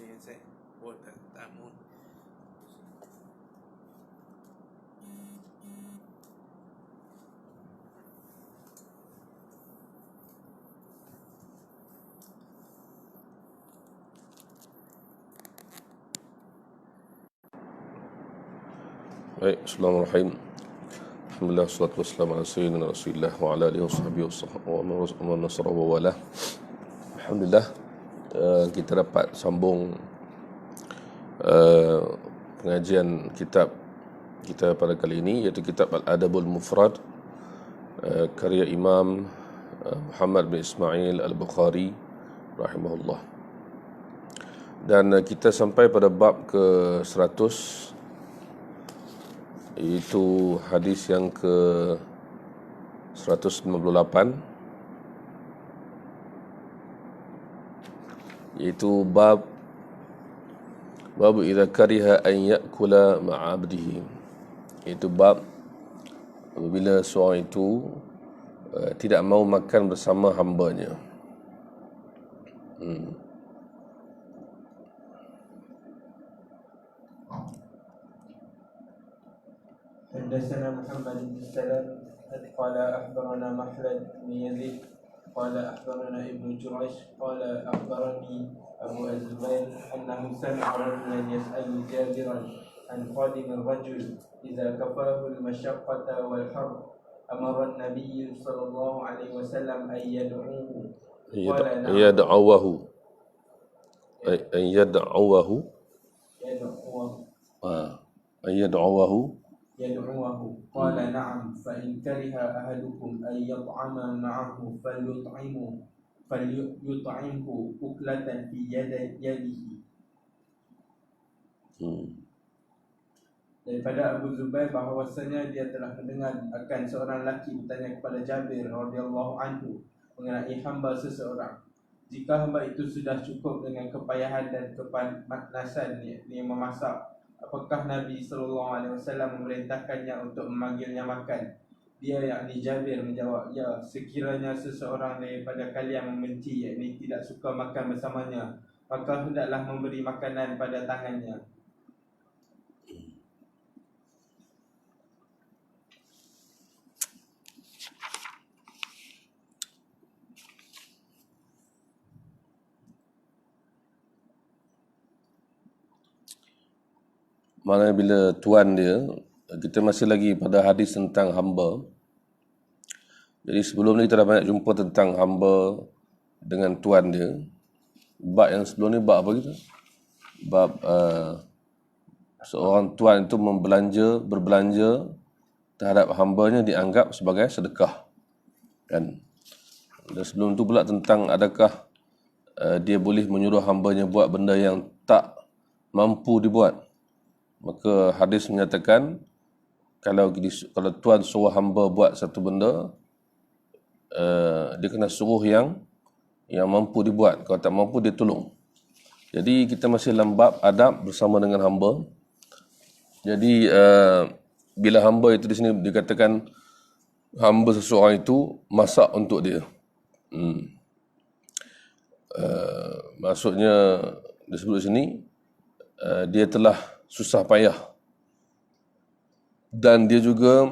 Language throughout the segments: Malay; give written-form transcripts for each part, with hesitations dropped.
saya buat tamu. Baik, Bismillahirrahmanirrahim. Alhamdulillah, wassalatu wassalamu ala sayyidina Rasulillah wa ala alihi wasahbihi wa man nasara wa wala. Alhamdulillah, kita dapat sambung pengajian kitab kita pada kali ini, iaitu kitab Al-Adabul Mufrad, karya Imam Muhammad bin Ismail Al-Bukhari rahimahullah. Dan kita sampai pada bab ke 100, iaitu hadis yang ke 198, iaitu bab idza kariha an ya'kula ma'a 'abdihi, iaitu bab apabila seorang itu tidak mau makan bersama hambanya. حدثنا محمد بن سلام قال أخبرنا مخلد بن يزيد قال أخبرنا ابن جريش قال أخبرني أبو الزبير أنه سمع رجلا يسأل جابرا عن قادم الرجل إذا كفاه المشقة والحر أمر النبي صلى الله عليه وسلم أن يدعوه قال نعم. يدعوه يدعوه قال نعم فإن كره أحدكم أن يطعم معه فليطعمه أكلة في يده. Daripada Abu Zubair bahawasanya dia telah mendengar akan seorang lelaki bertanya kepada Jabir radhiyallahu anhu mengenai hamba seseorang. Jika hamba itu sudah cukup dengan kepayahan dan kepanasan yang memasak, apakah Nabi SAW memerintahkannya untuk memanggilnya makan? Dia yakni Jabir menjawab, ya, sekiranya seseorang daripada kalian membenci, yakni tidak suka makan bersamanya, maka hendaklah memberi makanan pada tangannya. Maknanya bila tuan dia, kita masih lagi pada hadis tentang hamba. Jadi sebelum ni kita dah banyak jumpa tentang hamba dengan tuan dia. Bab yang sebelum ni bab apa kita? Bab seorang tuan itu berbelanja terhadap hambanya dianggap sebagai sedekah, kan? Dan sebelum tu pula tentang adakah dia boleh menyuruh hambanya buat benda yang tak mampu dibuat. Maka hadis menyatakan kalau tuan suruh hamba buat satu benda, dia kena suruh yang mampu dibuat. Kalau tak mampu, dia tolong. Jadi kita masih dalam bab adab bersama dengan hamba. Jadi bila hamba itu di sini dikatakan hamba seseorang itu masak untuk dia. Maksudnya disebut di sini dia telah susah payah dan dia juga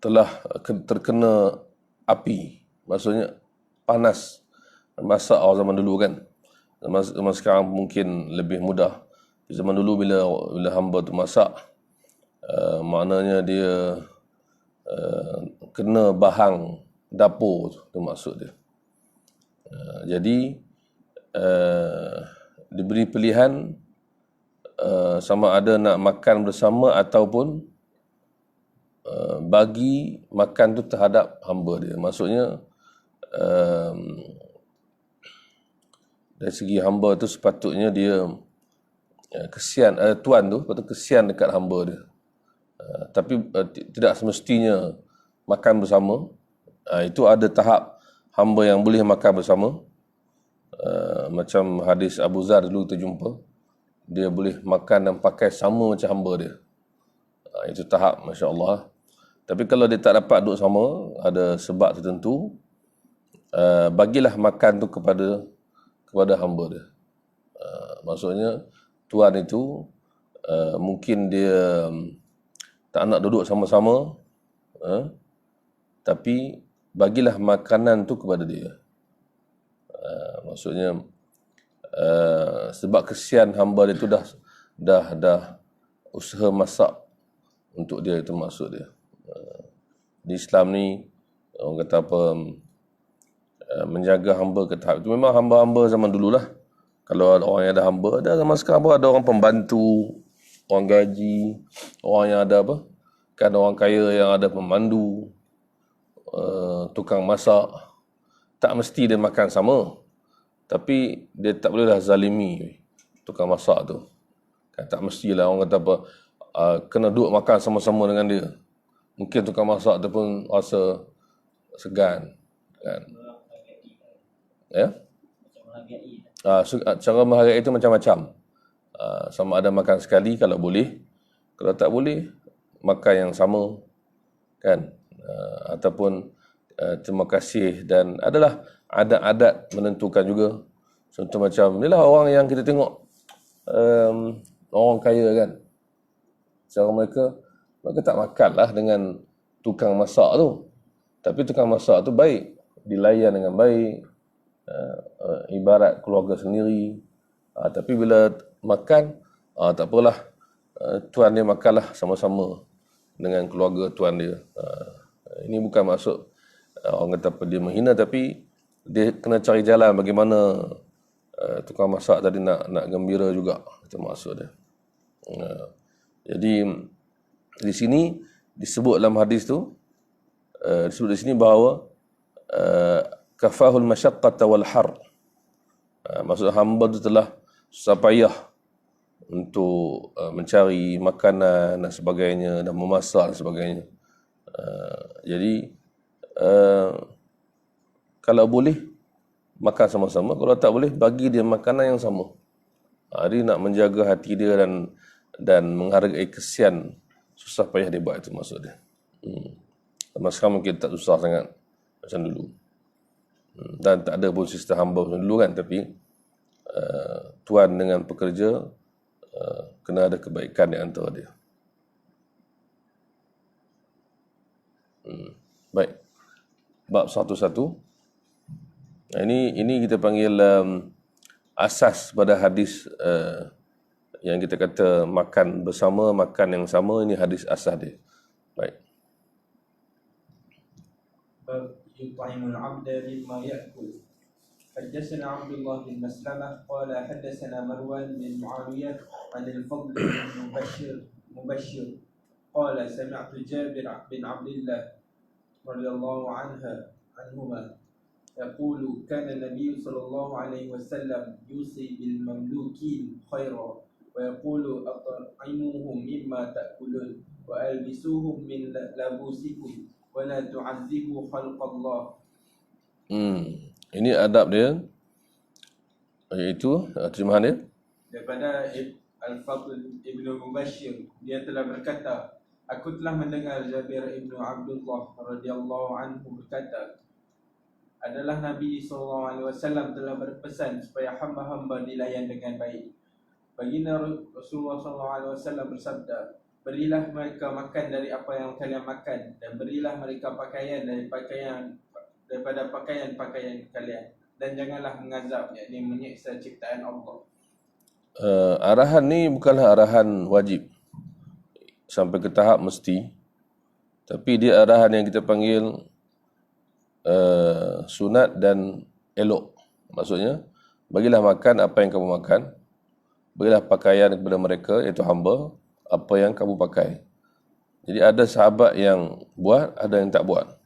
telah terkena api, maksudnya panas. Masak orang zaman dulu kan, zaman sekarang mungkin lebih mudah. Zaman dulu bila hamba tu masak, maknanya dia kena bahang dapur tu maksud dia. Jadi diberi pilihan sama ada nak makan bersama ataupun bagi makan tu terhadap hamba dia. Maksudnya dari segi hamba tu sepatutnya dia kesian, tuan tu patut kesian dekat hamba dia. Tapi tidak semestinya makan bersama. Itu ada tahap hamba yang boleh makan bersama. Macam hadis Abu Zar dulu kita jumpa, dia boleh makan dan pakai sama macam hamba dia. Itu tahap, Masya Allah. Tapi kalau dia tak dapat duduk sama, ada sebab tertentu, bagilah makan tu kepada kepada hamba dia. Maksudnya tuan itu mungkin dia tak nak duduk sama-sama, tapi bagilah makanan tu kepada dia. Maksudnya sebab kesian hamba dia tu dah usaha masak untuk dia, itu maksud dia. Di Islam ni orang kata apa, menjaga hamba ke tahap itu. Memang hamba-hamba zaman dululah. Kalau ada orang yang ada hamba, ada zaman sekarang pun ada orang pembantu, orang gaji, orang yang ada apa, kan orang kaya yang ada pemandu, tukang masak. Tak mesti dia makan sama, tapi dia tak bolehlah zalimi tukang masak tu. Kan tak mestilah orang kata apa, kena duduk makan sama-sama dengan dia. Mungkin tukang masak tu pun rasa segan, kan. Ya? Cara menghargai itu macam-macam. Sama ada makan sekali kalau boleh, kalau tak boleh makan yang sama, kan. Ataupun terima kasih, dan adalah adat-adat menentukan juga. Contoh macam inilah orang yang kita tengok, orang kaya kan, cara mereka tak makanlah dengan tukang masak tu, tapi tukang masak tu baik, dilayan dengan baik, ibarat keluarga sendiri. Tapi bila makan, tak apalah, tuan dia makanlah sama-sama dengan keluarga tuan dia. Ini bukan maksud orang kata apa dia menghina, tapi dia kena cari jalan bagaimana tukang masak tadi nak gembira juga, itu maksud dia. Jadi di sini disebut dalam hadis tu, disebut di sini bahawa kafahul masyaqqata wal har. Maksud hamba tu telah susah payah untuk mencari makanan dan sebagainya, dan memasak dan sebagainya. Jadi kalau boleh makan sama-sama, kalau tak boleh bagi dia makanan yang sama. Dia nak menjaga hati dia dan menghargai kesian susah payah dia buat, itu maksud dia. Sama sekarang mungkin tak susah sangat macam dulu. Dan tak ada pun sistem hamba macam dulu kan, tapi tuan dengan pekerja kena ada kebaikan di antara dia. Baik. Bab 1-1. Ini kita panggil asas pada hadis yang kita kata makan bersama, makan yang sama. Ini hadis asas dia. Baik. يطعم العبد مما يأكل. حدثنا عبد الله بن مسلمة قال حدثنا مروان بن معاوية عن الفضل بن مبشر قال سمعت جابر بن عبد الله رضي الله عنهما يقول كان النبي صلى الله عليه وسلم يوصي بالمملوكين خيرا ويقول أطعموهم مما تأكلون وألبسوهم من لبوسكم ولا تعذبوا خلق الله. Ini adab dia, iaitu terjemahan dia daripada Al-Fadl Ibnu Mubashir. Dia telah berkata, aku telah mendengar Jabir Ibnu Abdullah radhiyallahu anhu berkata, adalah Nabi SAW telah berpesan supaya hamba-hamba dilayan dengan baik. Baginda Rasulullah SAW bersabda, berilah mereka makan dari apa yang kalian makan, dan berilah mereka pakaian daripada pakaian-pakaian kalian, dan janganlah mengazab, yakni menyiksa ciptaan Allah. Arahan ni bukanlah arahan wajib sampai ke tahap mesti, tapi dia arahan yang kita panggil sunat dan elok. Maksudnya, bagilah makan apa yang kamu makan, berilah pakaian kepada mereka, iaitu hamba, apa yang kamu pakai. Jadi ada sahabat yang buat, ada yang tak buat.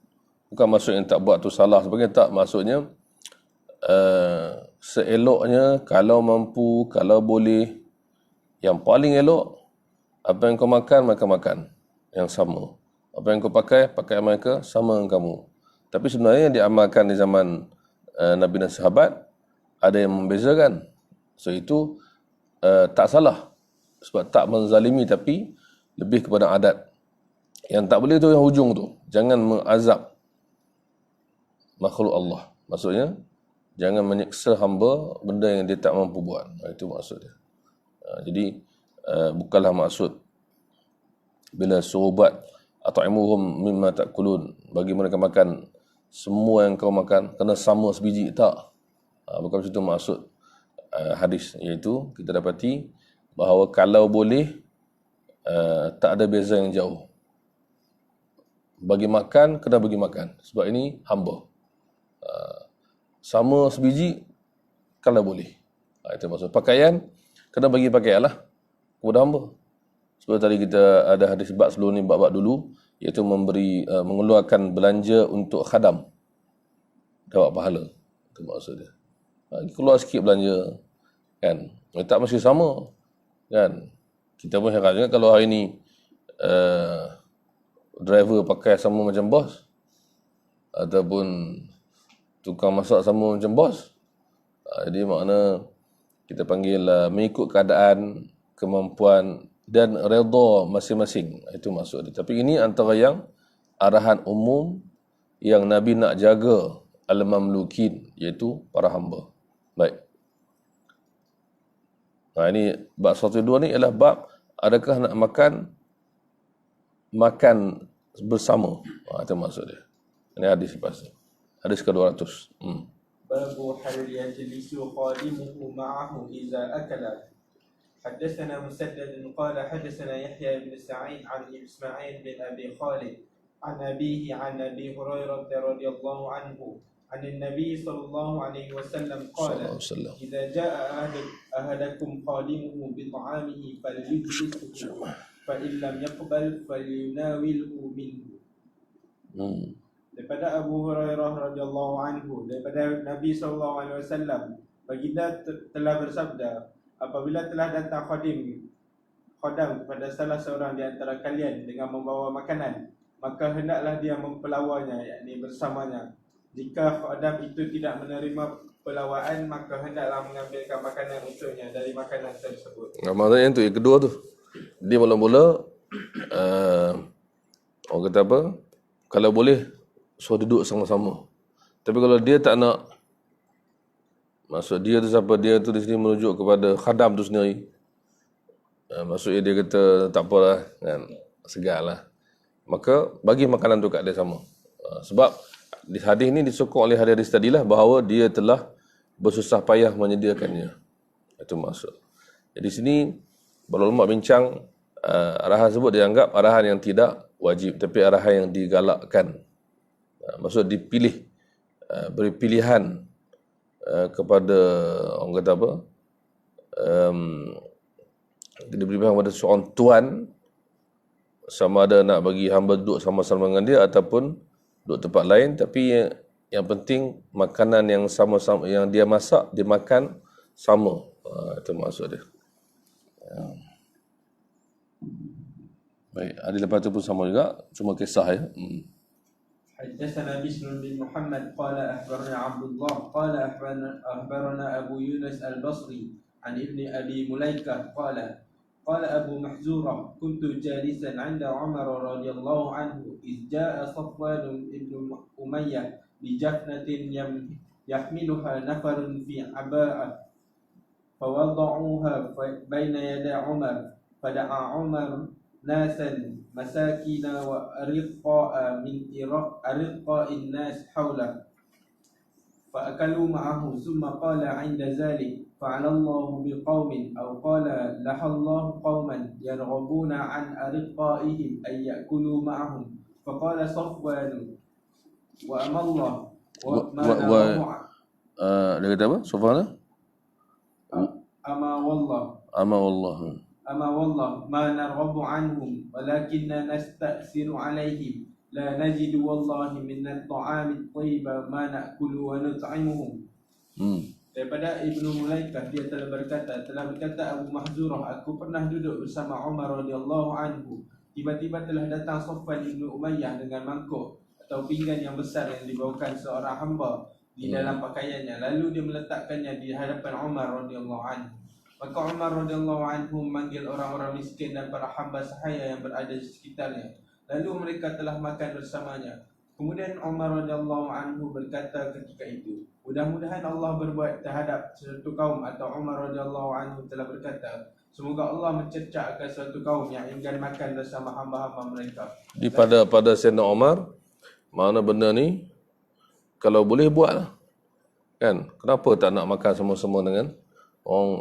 Bukan maksud yang tak buat tu salah sebagainya, tak. Maksudnya seeloknya, kalau mampu, kalau boleh, yang paling elok, apa yang kau makan, mereka makan yang sama. Apa yang kau pakai, pakaian mereka sama dengan kamu. Tapi sebenarnya yang diamalkan di zaman Nabi dan sahabat, ada yang membezakan. So itu tak salah, sebab tak menzalimi, tapi lebih kepada adat. Yang tak boleh tu yang hujung tu, jangan mengazab makhluk Allah. Maksudnya Jangan menyeksa hamba benda yang dia tak mampu buat. Itu maksud dia. Jadi bukanlah maksud bila suruh buat at'imuhum mimma ta'kulun, bagi mereka makan semua yang kau makan kena sama sebiji, tak. Bukan macam itu maksud hadis, iaitu kita dapati bahawa kalau boleh tak ada beza yang jauh. Bagi makan kena bagi makan, sebab ini hamba. Sama sebiji kalau boleh. Itu maksud. Pakaian kena bagi pakaian lah kepada hamba. Sebab tadi kita ada hadis bab sebelum ni, bab dulu, iaitu mengeluarkan belanja untuk khadam, dapat pahala. Itu maksud dia. Keluar sikit belanja, kan. Tak mesti sama, kan. Kita pun heran juga kalau hari ni driver pakai sama macam bos, ataupun tukang masak sama macam bos. Jadi makna kita panggil mengikut keadaan, kemampuan dan redha masing-masing. Itu maksud dia. Tapi ini antara yang arahan umum yang Nabi nak jaga al-mamlukin, iaitu para hamba. Baik. Ini bab 102 ni ialah bab adakah nak makan bersama. Itu maksud dia. Ini hadis lepas ni. Hadis ke-200. Babu hal yajlisu khadimuhu ma'ahu iza akala. حدثنا مسدد قال حدثنا يحيى بن سعيد عن إسماعيل بن أبي خالد عن أبيه عن أبي هريرة رضي الله عنه عن النبي صلى الله عليه وسلم قال إذا جاء أحدكم خادمه بطعامه فليجلسه فإن لم يقبل فليناوله منه. Daripada Abu Hurairah radhiyallahu anhu, daripada Nabi sallallahu alaihi wasallam, baginda telah bersabda, apabila telah datang khadam kepada salah seorang di antara kalian dengan membawa makanan, maka hendaklah dia mempelawanya, yakni bersamanya. Jika khadam itu tidak menerima pelawaan, maka hendaklah mengambilkan makanan untuknya dari makanan tersebut. Maksudnya itu yang kedua tu, dia mula-mula orang kata apa, kalau boleh suruh duduk sama-sama. Tapi kalau dia tak nak, maksud dia tu siapa? Dia tu di sini merujuk kepada khadam tu sendiri. Maksudnya dia kata tak apalah, kan, segarlah. Maka bagi makanan tu kat dia sama. Sebab di hadis ni disokong oleh hadis tadilah bahawa dia telah bersusah payah menyediakannya. Itu maksud. Jadi sini para ulama bincang, arahan tersebut dianggap arahan yang tidak wajib, tapi arahan yang digalakkan. Maksud dipilih, beri pilihan kepada orang kata apa, diberi pilihan kepada seorang tuan, sama ada nak bagi hamba duduk sama-sama dengan dia ataupun duduk tempat lain, tapi yang penting makanan yang sama-sama yang dia masak dimakan sama. Itu maksud dia. Baik, ada lepas tu pun sama juga, cuma kisah ya. حدثنا بشر بن محمد قال أخبرنا عبد الله قال أخبرنا أبو يونس البصري عن ابن أبي مليكة قال أبو محزورة كنت جالسا عند عمر رضي الله عنه إذ جاء صفوان بن أمية بجفنة يحملها نفر في عباءة فوضعوها بين يدي عمر فدعا عمر ناسا مساكين وأرقاء من أرقاء الناس حوله فأكلوا معه ثم قال عند ذلك فعل الله بقوم أو قال لحى الله قوما يرغبون عن أرقائهم أن يأكلوا معهم فقال صفوان وأما الله dia kata apa? Sofana? أما والله ما نرغب عنهم ولكننا نستأثر عليهم لا نجد والله من الطعام الطيب ما نأكل ونطعمهم. Daripada Ibnu Mulaikah, dia telah berkata Abu Mahzurah, aku pernah duduk bersama Umar radhiyallahu anhu. Tiba-tiba telah datang Safwan Ibnu Umayyah dengan mangkuk atau pinggan yang besar yang dibawakan seorang hamba di dalam pakaiannya. Lalu dia meletakkannya di hadapan Umar radhiyallahu anhu. Maka Umar radhiyallahu anhu memanggil orang-orang miskin dan para hamba sahaya yang berada di sekitarnya. Lalu mereka telah makan bersamanya. Kemudian Umar radhiyallahu anhu berkata ketika itu, Mudah-mudahan Allah berbuat terhadap suatu kaum, atau Umar radhiyallahu anhu telah berkata, semoga Allah mencercah akan suatu kaum yang enggan makan bersama hamba-hamba mereka. Di pada Sayyidina Umar, mana benda ni kalau boleh buatlah. Kan? Kenapa tak nak makan sama-sama dengan orang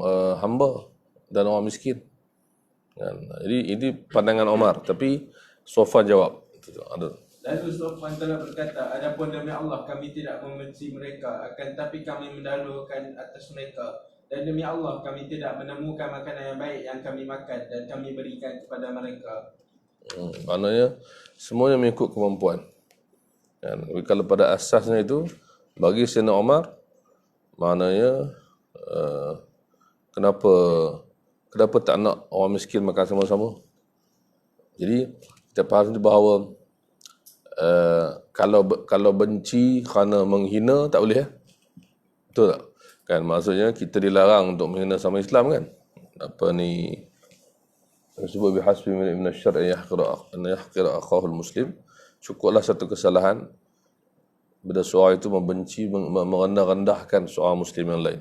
hamba dan orang miskin? Kan? Jadi ini pandangan Umar, tapi Sofwan jawab. Ada. Lalu Sofwan telah berkata, adapun demi Allah kami tidak membenci mereka, akan tapi kami mendahulukan atas mereka. Dan demi Allah kami tidak menemukan makanan yang baik yang kami makan dan kami berikan kepada mereka. Maknanya semuanya mengikut kemampuan. Kan? Kalau pada asasnya itu, bagi Sayyidina Umar, maknanya kenapa tak nak orang miskin makan sama-sama? Jadi kita faham bahawa kalau benci kerana menghina tak boleh, betul tak? Kan maksudnya kita dilarang untuk menghina sama Islam kan? Apa ni? Sebab bihasbi min asy-syar'i an yahqira akhahu al-muslim. Cukuplah satu kesalahan bila seorang itu membenci, merendah-rendahkan seorang muslim yang lain.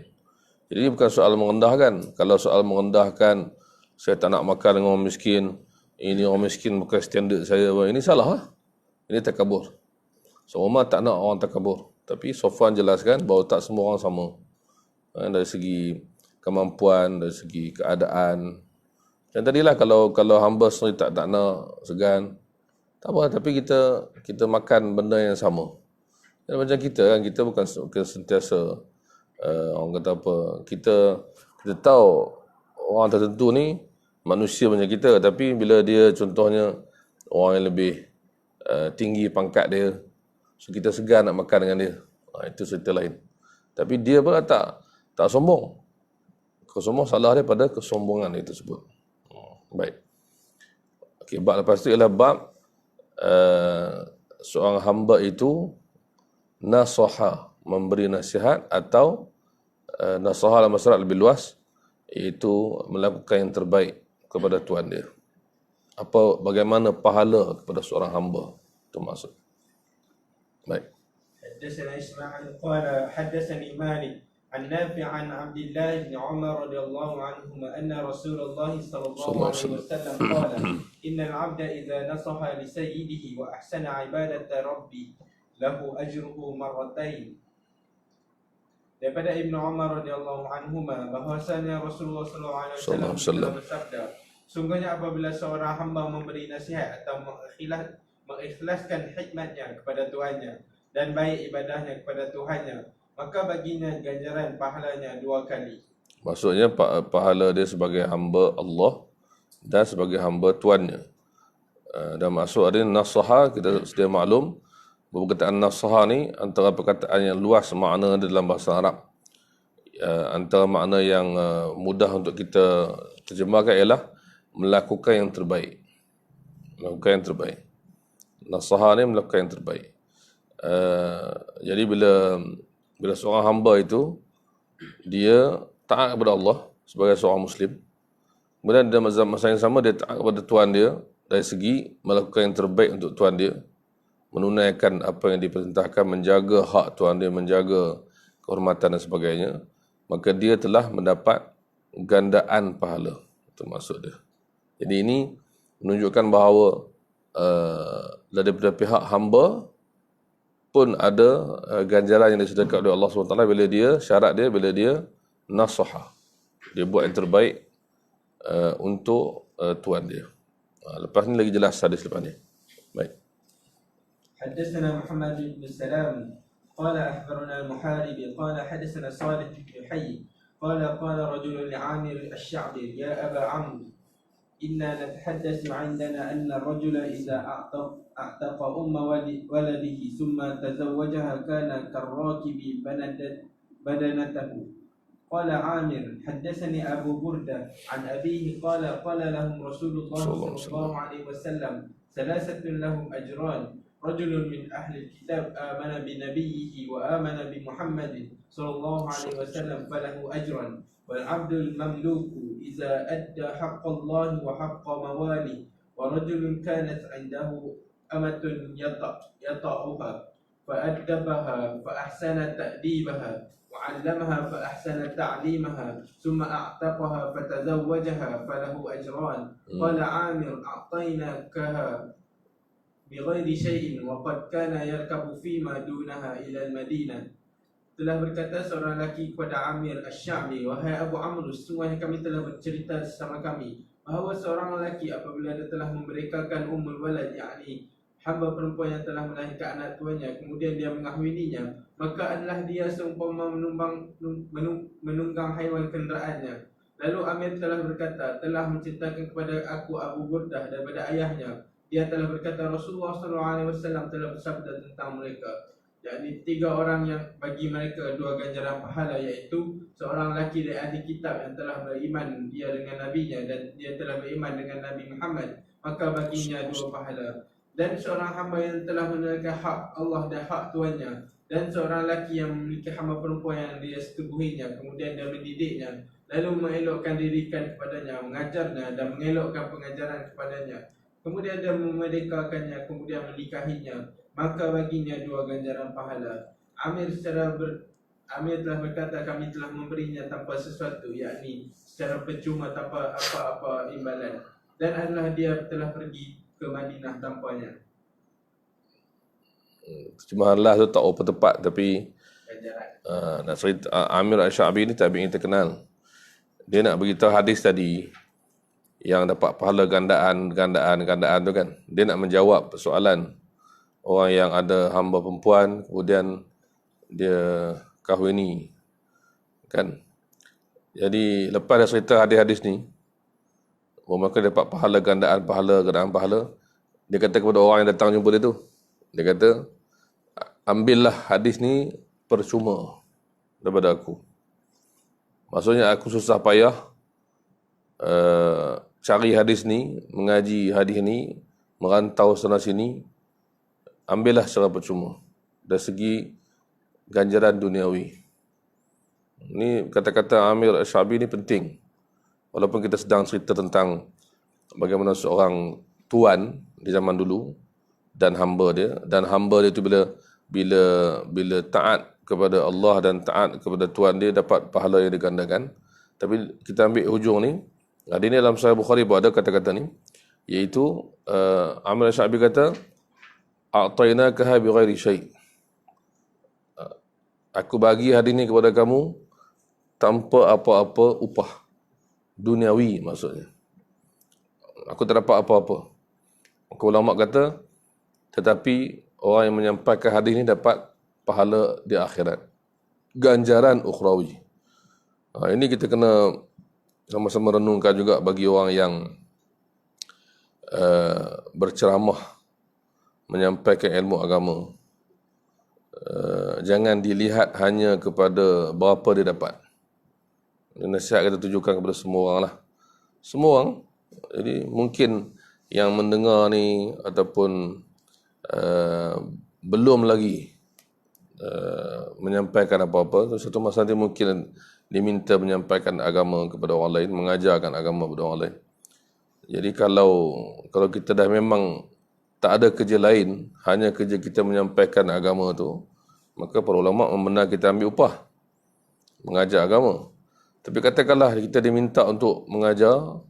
Jadi bukan soal merendahkan. Kalau soal merendahkan, saya tak nak makan dengan orang miskin, ini orang miskin bukan standard saya, ini salah lah. Ini takabur. So Umar tak nak orang takabur. Tapi Sofwan jelaskan bahawa tak semua orang sama. Dari segi kemampuan, dari segi keadaan. Dan tadilah kalau hamba sendiri tak nak segan, tak apa, tapi kita makan benda yang sama. Dan macam kita kan, kita bukan sentiasa orang kata apa, kita tahu orang tertentu ni manusia macam kita, tapi bila dia contohnya orang yang lebih tinggi pangkat dia, so kita segan nak makan dengan dia, itu cerita lain. Tapi dia pun tak sombong. Kesombong salah dia pada kesombongan itu tersebut. Baik. Okey, bab lepas tu ialah bab seorang hamba itu nasaha, memberi nasihat, atau nasaha dalam masyarakat lebih luas, iaitu melakukan yang terbaik kepada Tuhan dia. Bagaimana pahala kepada seorang hamba, itu maksud. Baik. حدثنا إسماعيل قال حدثني مالك عن نافع عن عبد الله بن عمر رضي الله عنهما أن رسول الله صلى الله عليه وسلم قال إن العبد إذا نصح لسيده وأحسن عبادة ربه له أجره مرتين. Daripada Ibnu Umar radhiyallahu anhuma bahwasanya Rasulullah sallallahu alaihi wasallam bersabda, sungguhnya apabila seorang hamba memberi nasihat atau mengikhlaskan hikmatnya kepada Tuhannya dan baik ibadahnya kepada Tuhannya, maka baginya ganjaran pahalanya 2 kali. Maksudnya pahala dia sebagai hamba Allah dan sebagai hamba Tuannya. Dan maksud ada nasaha, kita sedia maklum, perkataan nasaha ni antara perkataan yang luas makna dalam bahasa Arab. Antara makna yang mudah untuk kita terjemahkan ialah melakukan yang terbaik. Melakukan yang terbaik. Nasaha ni melakukan yang terbaik. Jadi bila seorang hamba itu dia taat kepada Allah sebagai seorang Muslim, kemudian dalam masa yang sama dia taat kepada Tuhan dia dari segi melakukan yang terbaik untuk Tuhan dia, menunaikan apa yang diperintahkan, menjaga hak Tuhan dia, menjaga kehormatan dan sebagainya, maka dia telah mendapat gandaan pahala. Itu maksud dia. Jadi ini menunjukkan bahawa daripada pihak hamba pun ada ganjaran yang disediakan oleh Allah SWT bila dia, syarat dia bila dia nasaha, dia buat yang terbaik untuk Tuhan dia. Lepas ni lagi jelas hadis lepas ni. Baik. حدثنا محمد بن سلام قال أخبرنا المحاربي قال حدثنا صالح بن حي قال قال رجل لعامر الشعبي يا أبا عمرو إنا نتحدث عندنا أن الرجل إذا أعتق أم ولده ثم تزوجها كان كالراكب بدنته. قال عامر حدثني أبو بردة عن أبيه قال قال لهم رسول الله صلى الله عليه وسلم 3 لهم أجران، رجل من أهل الكتاب آمن بنبيه وآمن بمحمد صلى الله عليه وسلم فله أجرا، والعبد المملوك إذا أدى حق الله وحق مواليه، ورجل كانت عنده أمة يطأها فأدبها فأحسن تأديبها وعلمها فأحسن تعليمها ثم أعتقها فتزوجها فله أجران. قال عامر أعطيناكها بغير شيء وقد كان يركب فيما دونها إلى المدينة. Telah berkata seorang lelaki kepada Amir Asy-Sya'bi, wahai Abu Amr, sesungguhnya kami telah bercerita sesama kami bahawa seorang lelaki apabila dia telah memberikan Ummul Walad, yakni hamba perempuan yang telah melahirkan anak tuanya, kemudian dia mengahwininya, maka adalah dia seumpama menunggang haiwan kenderaannya. Lalu Amir telah berkata, telah menceritakan kepada aku Abu Burdah daripada ayahnya, dia telah berkata Rasulullah SAW telah bersabda tentang mereka, yakni 3 orang yang bagi mereka 2 ganjaran pahala, iaitu seorang lelaki dari ahli kitab yang telah beriman dia dengan nabinya dan dia telah beriman dengan Nabi Muhammad, maka baginya 2 pahala. Dan seorang hamba yang telah menunaikan hak Allah dan hak tuannya, dan seorang lelaki yang memiliki hamba perempuan yang dia setubuhinya, kemudian dia mendidiknya, lalu mengelokkan dirikan kepadanya, mengajarnya dan mengelokkan pengajaran kepadanya, kemudian dia memerdekakannya, kemudian menikahinya, maka baginya 2 ganjaran pahala. Amir telah berkata, kami telah memberinya tanpa sesuatu, yakni secara percuma tanpa apa-apa imbalan, dan adalah dia telah pergi ke Madinah tanpanya. Terjemahanlah tu tak apa tepat, tapi Ganjaran. nak cerita Amir Asy-Sya'bi ni tabi'in terkenal. Dia nak beritahu hadis tadi yang dapat pahala gandaan tu kan. Dia nak menjawab persoalan orang yang ada hamba perempuan kemudian dia kahwini kan. Jadi lepas dah cerita hadis-hadis ni, mereka dapat pahala gandaan pahala, dia kata kepada orang yang datang jumpa dia tu, dia kata, ambillah hadis ni percuma daripada aku. Maksudnya aku susah payah cari hadis ni, mengaji hadis ni, merantau sana sini, ambillah secara percuma dari segi ganjaran duniawi. Ini kata-kata Amir Asy-Sya'bi ni penting. Walaupun kita sedang cerita tentang bagaimana seorang tuan di zaman dulu dan hamba dia itu bila taat kepada Allah dan taat kepada tuan dia dapat pahala yang digandakan. Tapi kita ambil hujung ni, di ni dalam Sahih Bukhari pun ada kata-kata ni, iaitu Amir Asy-Sya'bi kata, a'tainakaha bighairi syai'. Aku bagi hadis ni kepada kamu tanpa apa-apa upah duniawi, maksudnya aku tak dapat apa-apa. Maka ulama kata, tetapi orang yang menyampaikan hadis ni dapat pahala di akhirat, ganjaran ukhrawi. Ini kita kena sama-sama renungkan juga bagi orang yang berceramah, menyampaikan ilmu agama. Jangan dilihat hanya kepada berapa dia dapat. Nasihat kita tujukan kepada semua orang lah. Semua orang. Jadi mungkin yang mendengar ni ataupun belum lagi menyampaikan apa-apa, satu masa nanti mungkin diminta menyampaikan agama kepada orang lain, mengajarkan agama kepada orang lain. Jadi kalau kita dah memang tak ada kerja lain, hanya kerja kita menyampaikan agama tu, maka para ulama membenarkan kita ambil upah mengajar agama. Tapi katakanlah kita diminta untuk mengajar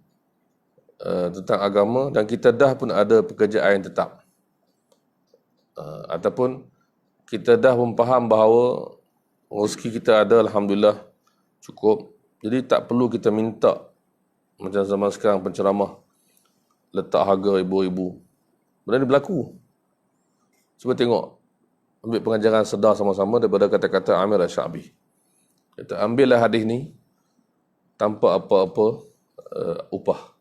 tentang agama dan kita dah pun ada pekerjaan yang tetap, ataupun kita dah memfaham bahawa rezeki kita ada, alhamdulillah cukup, jadi tak perlu kita minta macam zaman sekarang penceramah letak harga ribu-ribu. Benda ni berlaku. Cuba tengok, ambil pengajaran sedar sama-sama daripada kata-kata Amir Asy-Sya'bi. Kita ambillah hadis ni tanpa apa-apa upah.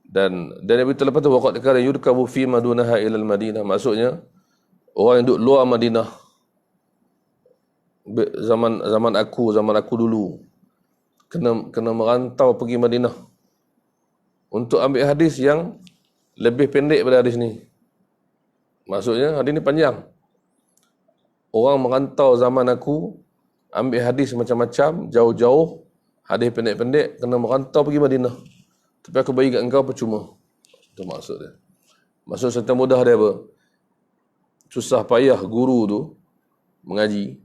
Dan Nabi lepas tu waqad kana yurkabu fi madunaha ila al-Madinah, maksudnya orang yang duduk luar Madinah zaman aku dulu kena merantau pergi Madinah untuk ambil hadis yang lebih pendek daripada hadis ni. Maksudnya hadis ni panjang. Orang merantau zaman aku ambil hadis macam-macam, jauh-jauh, hadis pendek-pendek, kena merantau pergi Madinah. Tapi aku bagi kat engkau percuma. Itu maksud dia. Maksud serta mudah dia apa? susah payah guru tu mengaji,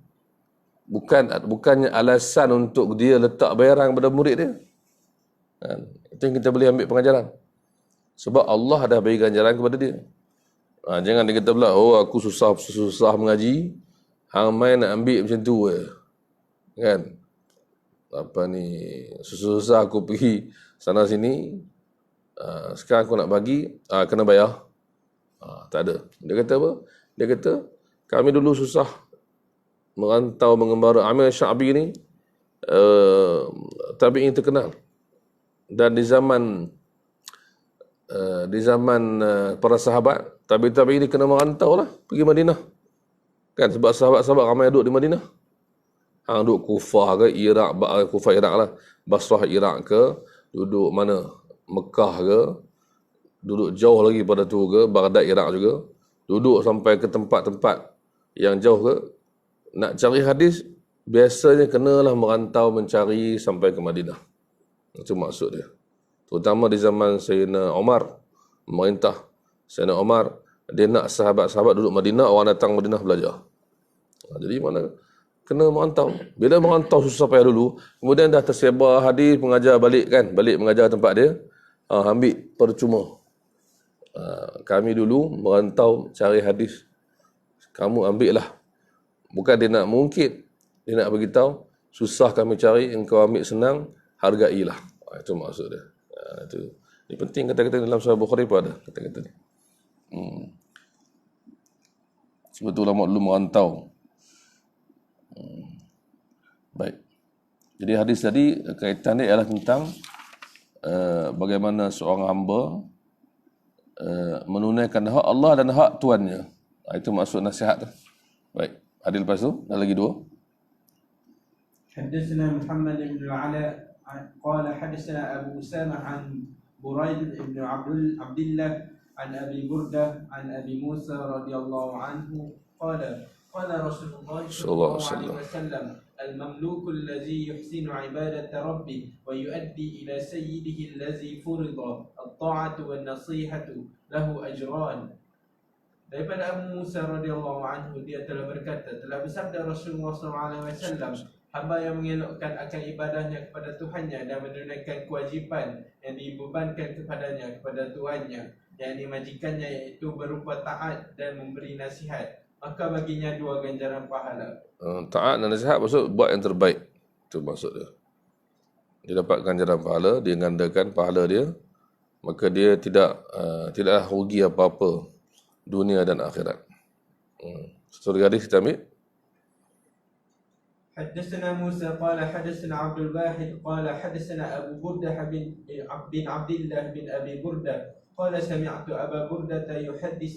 bukannya alasan untuk dia letak bayaran kepada murid dia. Kan? Itu yang kita boleh ambil pengajaran. Sebab Allah dah bagi ganjaran kepada dia. Jangan dia kata pula, oh aku susah mengaji, hang main nak ambil macam tu kan. Apa ni, susah aku pergi sana sini, sekarang aku nak bagi, kena bayar. Tak ada. Dia kata apa? Dia kata, kami dulu susah merantau mengembara. Amir Sya'bi ni tabi'in terkenal. Dan di zaman para sahabat, tabi'in ni kena merantau lah pergi Madinah. Kan, sebab sahabat-sahabat ramai duduk di Madinah. Hang duduk Kufah ke, Iraq, Kufah Iraq lah, Basrah Iraq ke, duduk mana, Mekah ke, duduk jauh lagi pada tu ke, Baghdad Iraq juga, duduk sampai ke tempat-tempat yang jauh ke, nak cari hadis, biasanya kenalah merantau mencari sampai ke Madinah. Itu maksud dia. Terutama di zaman Sayyidina Umar, memerintah Sayyidina Umar, dia nak sahabat-sahabat duduk Madinah, orang datang Madinah belajar. Jadi mana kena merantau. Bila merantau susah payah dulu, kemudian dah tersebar hadis, mengajar balik kan, balik mengajar tempat dia, ambil percuma. Kami dulu merantau cari hadis, kamu ambil lah. Bukan dia nak mungkit, dia nak beritahu, susah kami cari, engkau ambil senang, hargailah. Itu maksud dia. Itu. Ini penting kata-kata dalam Sahih Bukhari pun ada kata-kata ni. Sebab tu ulama dulu merantau. Baik. Jadi hadis tadi kaitan dia ialah tentang bagaimana seorang hamba menunaikan hak Allah dan hak tuannya. Itu maksud nasihat tu. Baik. Hadis lepas tu ada lagi dua. حدثنا محمد بن العلاء قال حدثنا أبو أسامة عن بريد بن عبد الله عن أبي بردة عن أبي موسى رضي الله عنه قال قال رسول الله صلى الله عليه وسلم المملوك الذي يحسن عبادة ربه ويؤدي إلى سيده الذي فرض الطاعة والنصيحة له أجران. Daripada Abu Musa radhiyallahu anhu, dia telah berkata, telah bersabda Rasulullah SAW, hamba yang mengelakkan akan ibadahnya kepada Tuhannya dan menunaikan kewajipan yang dibebankan kepadanya kepada tuannya, yakni majikannya, iaitu berupa taat dan memberi nasihat, maka baginya dua ganjaran pahala. Taat dan nasihat maksud buat yang terbaik. Itu maksud dia. Dia dapat ganjaran pahala, dia gandakan pahala dia, maka dia tidaklah rugi apa-apa dunia dan akhirat. Satu hadis kita ambil. حدثنا موسى قال حدثنا عبد الواحد قال حدثنا أبو بردة بن عبد الله بن أبي بردة قال سمعت أبا بردة يحدث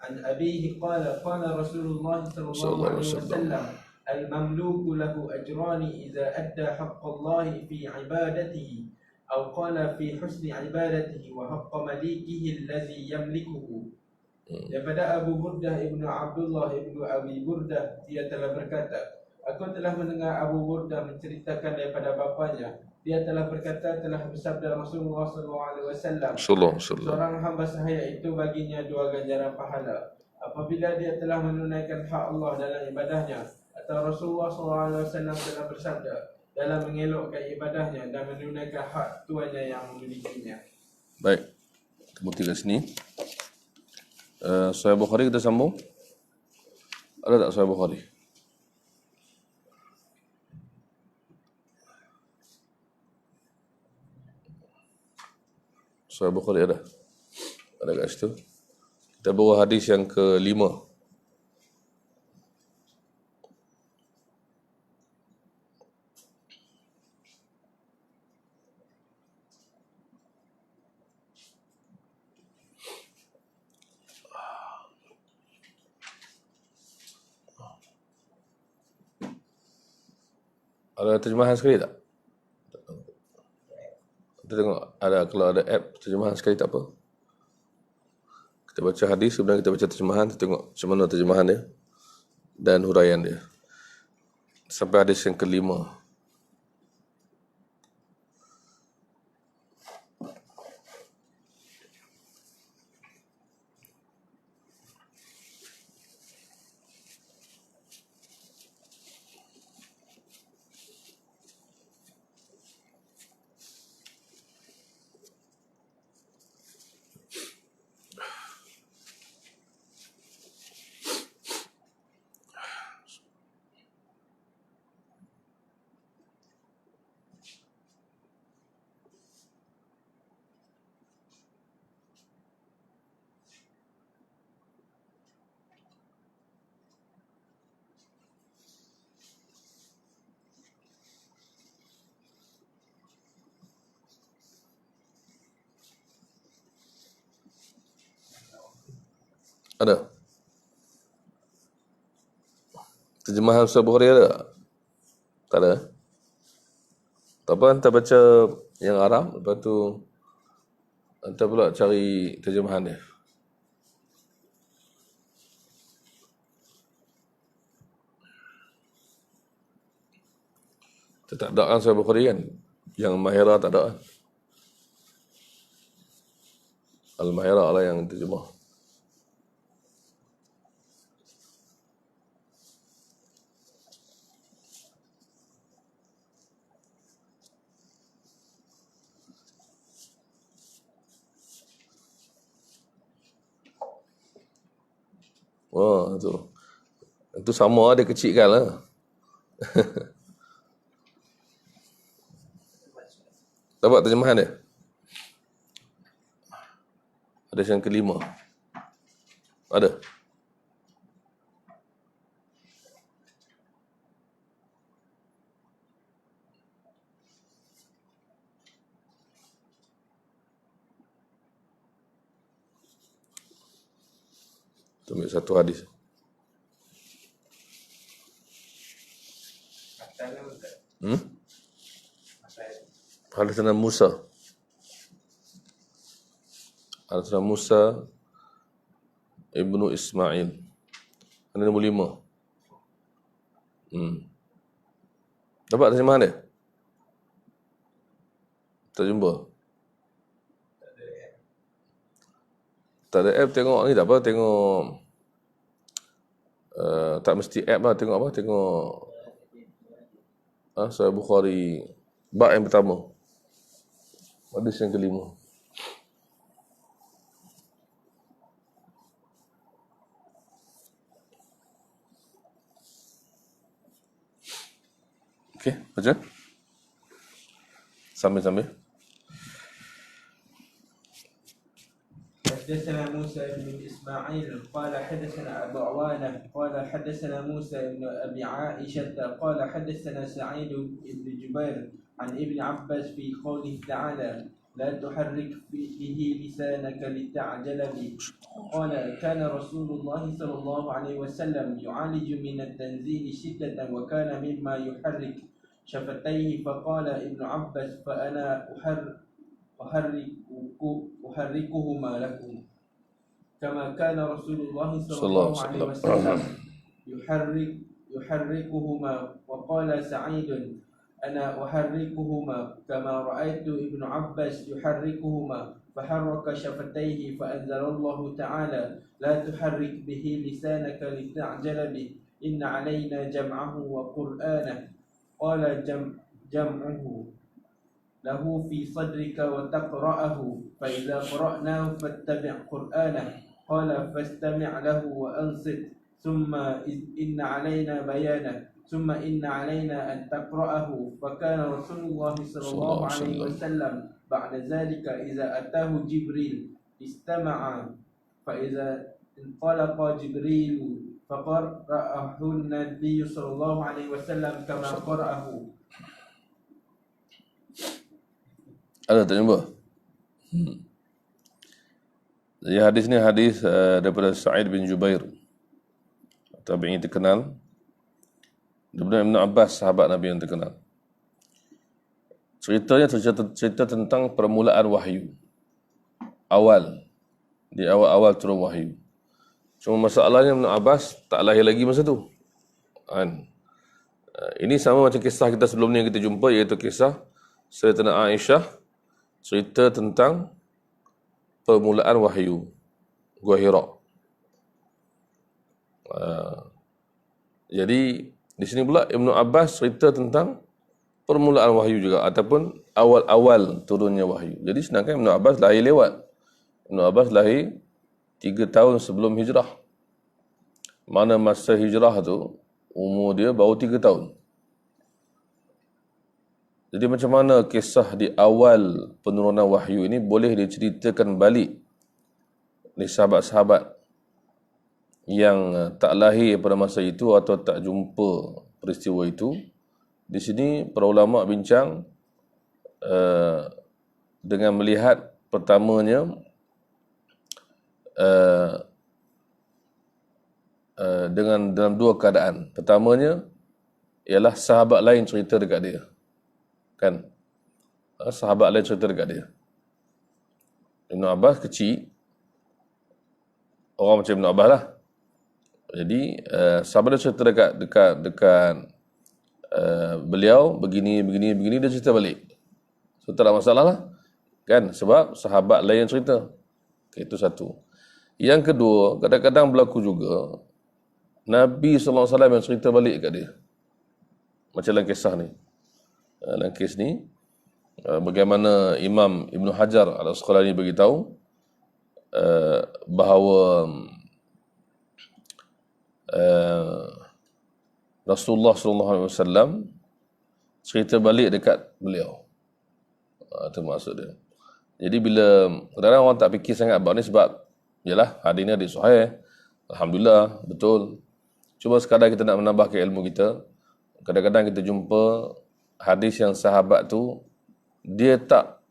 عن أبيه قال قال رسول الله صلى الله عليه وسلم المملوك له أجران إذا أدى حق الله في عبادته أو قال في حسن عبادته وحق مليكه الذي يملكه. Daripada Abu Burdah ibnu Abdullah ibnu Abi Burdah, dia telah berkata, aku telah mendengar Abu Burdah menceritakan daripada bapanya, dia telah berkata, telah bersabda Rasulullah SAW, seorang hamba sahaya itu baginya dua ganjaran pahala apabila dia telah menunaikan hak Allah dalam ibadahnya, atau Rasulullah SAW telah bersabda dalam mengelokkan ibadahnya dan menunaikan hak tuannya yang memilikinya. Baik, kita berhenti kat sini. Sahih Bukhari kita sambung. Ada tak Sahih Bukhari? Sahih Bukhari ada. Ada kat situ. Kita bawa hadis yang ke-5. Ada terjemahan sekali tak? Kita tengok ada, kalau ada app terjemahan sekali tak apa. Kita baca hadis, kemudian kita baca terjemahan, kita tengok macam mana terjemahan dia dan huraian dia. Sampai hadis yang ke-5. Ada? Terjemahan Surah Bukhari ada? Tak ada? Tak apa, hantar baca yang Arab, lepas tu hantar pula cari terjemahan dia. Kita tak ada kan Surah Bukhari kan? Yang Mahirah tak ada kan? Al-Mahirah lah yang terjemah. Wah, tu. Itu sama dia kecilkan lah. Dapat terjemahan dia? Hadis yang kelima. Ada? Kita ambil satu hadis. Hadisana Musa. Hadisana Musa Ibnu Ismail. Ini nombor 5. Dapat terjemahan dia? Tak jumpa? Tak ada app, tengok ni tak apa, tengok tak mesti app lah, tengok apa, tengok Sahih Bukhari bab yang pertama, hadis yang kelima. Okey, baca sambil-sambil. حدثنا موسى بن إسماعيل قال حدثنا أبو عوانة قال حدثنا موسى بن أبي عائشة قال حدثنا سعيد بن جبير عن ابن عباس في قوله تعالى لا تحرك به لسانك لتعجل به قال كان رسول الله صلى الله عليه وسلم يعالج من التنزيل شدة وكان مما يحرك شفتيه فقال ابن عباس فأنا أحركهما لكم كما كان رسول الله صلى الله عليه وسلم يحركهما وقال سعيد أنا أحركهما كما رأيت ابن عباس يحركهما فحرك شفتيه فأنزل الله تعالى لا تحرك به لسانك لتعجل به إن علينا جمعه وقرآنه قال جمعه له في صدرك وتقرأه فإذا قرأناه فاتبع قرآنه قال فاستمع له وأنصت ثم إن علينا بيانه ثم إن علينا أن تقرأه فكان رسول الله صلى الله عليه وسلم بعد ذلك إذا أتاه جبريل استمع فإذا انطلق جبريل فقرأه النبي صلى الله عليه وسلم كما قرأه. Ada tak jumpa? Jadi hadis ni hadis daripada Sa'id bin Jubair, tabi'in terkenal, daripada Ibn Abbas, sahabat Nabi yang terkenal. Ceritanya cerita tentang permulaan wahyu. Di awal turun wahyu. Cuma masalahnya Ibn Abbas tak lahir lagi masa tu. Ini sama macam kisah kita sebelum ni yang kita jumpa, iaitu kisah Sayyidatina Aisyah, cerita tentang permulaan wahyu, Gua Hira. Jadi di sini pula Ibn Abbas cerita tentang permulaan wahyu juga, ataupun awal-awal turunnya wahyu. Jadi sedangkan Ibn Abbas lahir lewat. Ibn Abbas lahir 3 tahun sebelum hijrah. Mana masa hijrah tu umur dia baru 3 tahun. Jadi macam mana kisah di awal penurunan wahyu ini boleh diceritakan balik oleh sahabat-sahabat yang tak lahir pada masa itu atau tak jumpa peristiwa itu. Di sini para ulama bincang dengan melihat pertamanya dengan dalam dua keadaan. Pertamanya ialah sahabat lain cerita dekat dia. Kan? Sahabat lain cerita dekat dia. Ibn Abbas kecil, orang macam Ibn Abbas lah. Jadi sahabat dia cerita dekat beliau begini, dia cerita balik. So tak ada masalah lah. Kan? Sebab sahabat lain yang cerita. Okay, itu satu. Yang kedua, kadang-kadang berlaku juga Nabi SAW yang cerita balik kat dia. Macam dalam kisah ni. Dalam kes ni, bagaimana Imam Ibn Hajar Al-Asqalani beritahu bahawa Rasulullah SAW cerita balik dekat beliau. Itu maksud dia. Jadi bila kadang-kadang orang tak fikir sangat bab ni sebab yalah hadis ni hadis sahih. Alhamdulillah, betul. Cuma sekadar kita nak menambahkan ilmu kita. Kadang-kadang kita jumpa hadis yang sahabat tu dia tak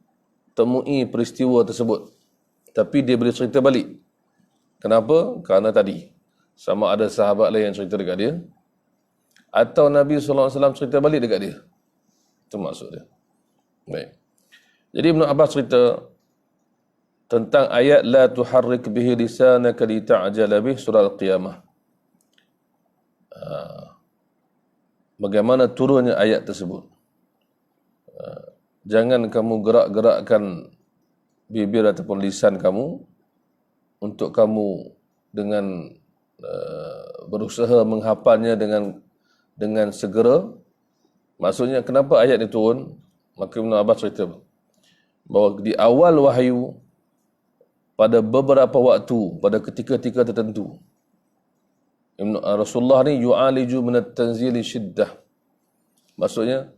temui peristiwa tersebut, tapi dia boleh cerita balik. Kenapa? Kerana tadi sama ada sahabat lain yang cerita dekat dia atau Nabi SAW cerita balik dekat dia. Itu maksud dia. Baik. Jadi Ibn Abbas cerita tentang ayat la tuharrik bihi lisanaka lita'jala bih, surah Al-Qiyamah. Bagaimana turunnya ayat tersebut. Jangan kamu gerak-gerakkan bibir ataupun lisan kamu untuk kamu dengan berusaha menghafalnya dengan segera. Maksudnya kenapa ayat ini turun? Maka Ibn Abbas cerita bahawa di awal wahyu, pada beberapa waktu, pada ketika-ketika tertentu, Rasulullah ni yu'aliju minat tanzili syiddah. Maksudnya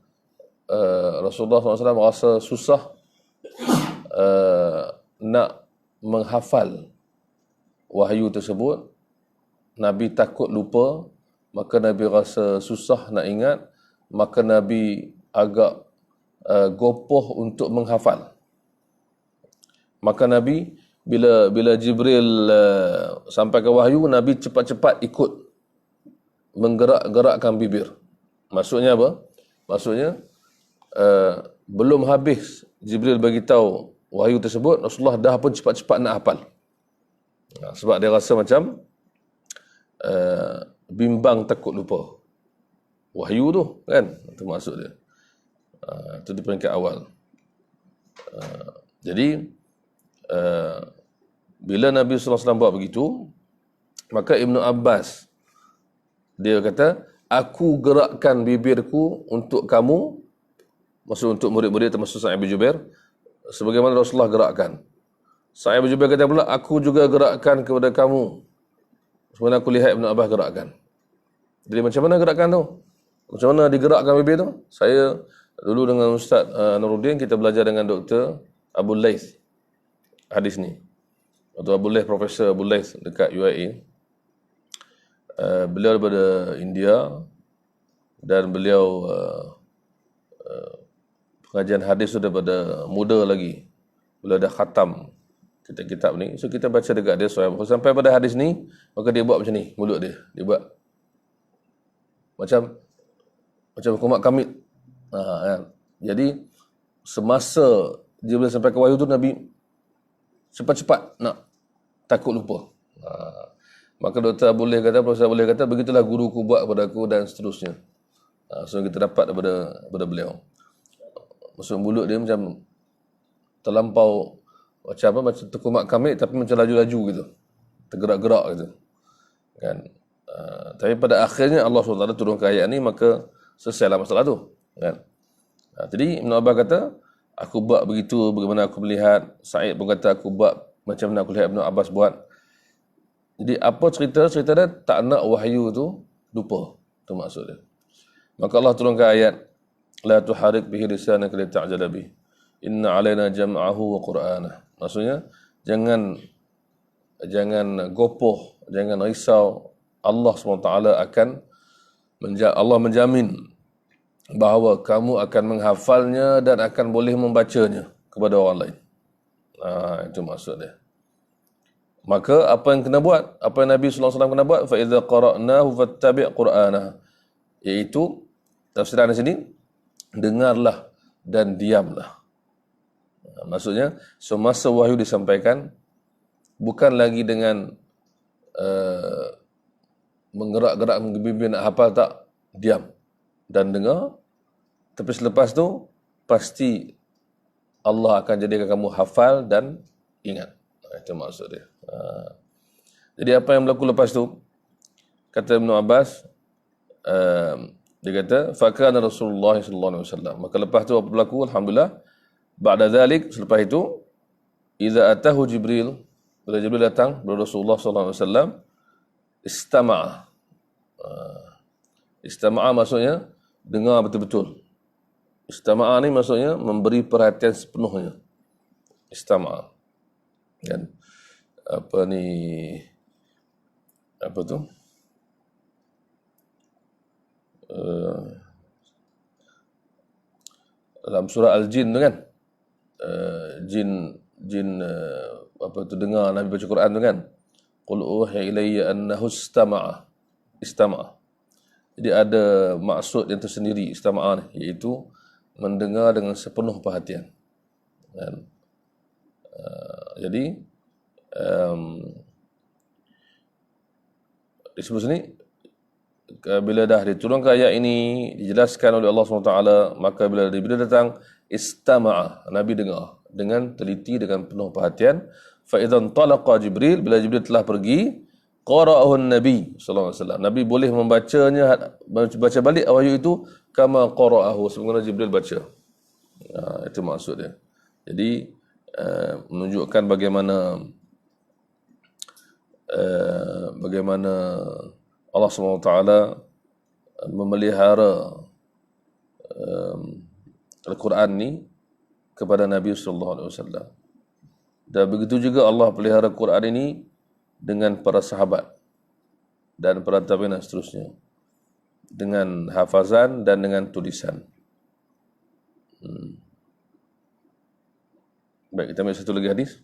Rasulullah SAW rasa susah nak menghafal wahyu tersebut. Nabi takut lupa, maka Nabi rasa susah nak ingat, maka Nabi agak gopoh untuk menghafal. Maka Nabi bila Jibril sampai ke wahyu, Nabi cepat-cepat ikut menggerak-gerakkan bibir. Maksudnya apa? Maksudnya belum habis Jibril bagi tahu wahyu tersebut, Rasulullah dah pun cepat-cepat nak hafal. Sebab dia rasa macam bimbang, takut lupa wahyu tu, kan? Itu maksud dia. Itu di peringkat awal. Jadi bila Nabi SAW buat begitu, maka Ibn Abbas dia kata, aku gerakkan bibirku untuk kamu, maksud untuk murid-murid termasuk Sa'id bin Jubair, sebagaimana Rasulullah gerakkan. Sa'id bin Jubair kata pula, aku juga gerakkan kepada kamu sebagaimana aku lihat Ibn Abbas gerakkan. Jadi macam mana gerakkan tu? Macam mana digerakkan bibir tu? Saya dulu dengan Ustaz Nuruddin, kita belajar dengan Dr. Abu Laith hadis ni. Atau Abu Laith, Profesor Abu Laith dekat UAE. Beliau daripada India dan beliau pengajian hadis tu daripada muda lagi. Beliau dah khatam kitab-kitab ni. So kita baca dekat dia sampai pada hadis ni, maka dia buat macam ni mulut dia. Dia buat macam kumat kamit. Kan? Jadi semasa dia boleh sampai ke wahyu tu, Nabi cepat-cepat nak, takut lupa. Maka Dr. boleh kata, Profesor boleh kata, begitulah guruku buat kepada aku dan seterusnya. So kita dapat daripada beliau. Maksud mulut dia macam terlampau macam terkumat kamit, tapi macam laju-laju gitu, tergerak-gerak gitu, kan? Tapi pada akhirnya Allah SWT turunkan ayat ni, maka selesailah masalah tu, kan? Jadi Ibn Abbas kata, aku buat begitu bagaimana aku melihat. Sa'id pun kata, aku buat macam mana aku lihat Ibn Abbas buat. Jadi apa cerita dia tak nak wahyu tu lupa. Itu maksud dia. Maka Allah turunkan ayat, la tuharik bihi lisanaka lita'jala bih, inna alaina jam'ahu wa qur'anah. Maksudnya jangan gopoh, jangan risau. Allah SWT Allah menjamin bahawa kamu akan menghafalnya dan akan boleh membacanya kepada orang lain. Itu maksud dia. Maka apa yang kena buat? Apa yang Nabi sallallahu alaihi wasallam kena buat? Fa idza qara'nahu fattabi' qur'ana. Iaitu tafsiran di sini, dengarlah dan diamlah. Maksudnya semasa wahyu disampaikan bukan lagi dengan menggerak-gerak bimbing nak hafal tak, diam dan dengar. Tapi selepas tu pasti Allah akan jadikan kamu hafal dan ingat. Itu maksud dia. Jadi apa yang berlaku lepas tu? Kata Ibn Abbas, dia kata, fakana Rasulullah sallallahu alaihi wasallam. Maka lepas tu apa berlaku? Alhamdulillah. Ba'da dzalik, selepas itu, idza atahu Jibril, bila Jibril datang kepada Rasulullah sallallahu alaihi wasallam, istama'a. Istama'a maksudnya dengar betul-betul. Istama'a ni maksudnya memberi perhatian sepenuhnya. Istama'a. Kan? Apa ni? Apa tu? Dalam surah Al-Jin tu kan? Jin apa tu, dengar Nabi baca Quran tu kan? Qul uhiya ilayya annahu istama'a. Jadi ada maksud yang tersendiri istama'a ni, iaitu mendengar dengan sepenuh perhatian. Dan, jadi disebut sini, bila dah diturunkan ayat ini, dijelaskan oleh Allah SWT, maka bila Jibril datang, istama'a, Nabi dengar dengan teliti, dengan penuh perhatian. Fa idzan talaqa Jibril, bila Jibril telah pergi, qara'ahu Nabi sallallahu alaihi wasallam. Nabi boleh membacanya, baca balik wahyu itu kama qara'ahu, sebagaimana Jibril baca. Itu maksud dia. Jadi menunjukkan bagaimana Allah SWT memelihara Al-Quran ni kepada Nabi SAW. Dan begitu juga Allah pelihara Quran ini dengan para sahabat dan para tabi'in dan seterusnya, dengan hafazan dan dengan tulisan. Baik, kita ambil satu lagi hadis.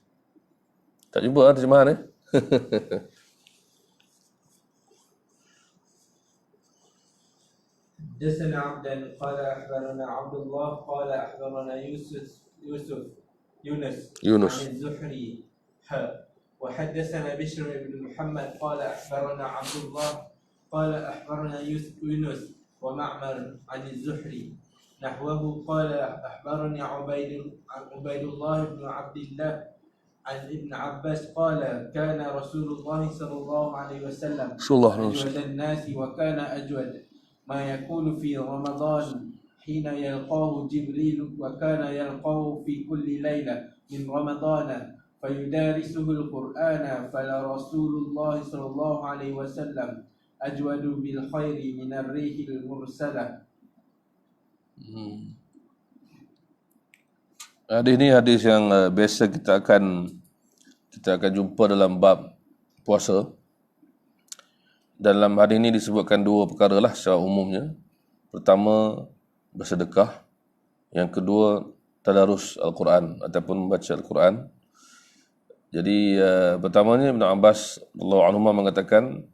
Tak jumpa terjemahan حدثنا عبدا قال أخبرنا عبد الله قال أخبرنا يونس عن الزهري وحدثنا بشر بن محمد قال أخبرنا عبد الله قال أخبرنا يونس ومعمر عن الزهري نحوه قال أخبرني عبيد الله بن عبد الله عن ابن عباس قال كان رسول الله صلى الله عليه وسلم أجود الناس وكان أجود ما يكون في رمضان حين يلقاه جبريل وكان يلقاه في كل ليلة من رمضان فيدارسه القرآن فلرسول الله صلى الله عليه وسلم أجود بالخير من الريح المرسلة. Hadis ni hadis yang biasa kita akan jumpa dalam bab puasa. Dalam hadis ini disebutkan dua perkara lah secara umumnya. Pertama, bersedekah. Yang kedua, tadarus Al-Quran ataupun membaca Al-Quran. Jadi pertamanya Ibn Abbas radhiyallahu anhu mengatakan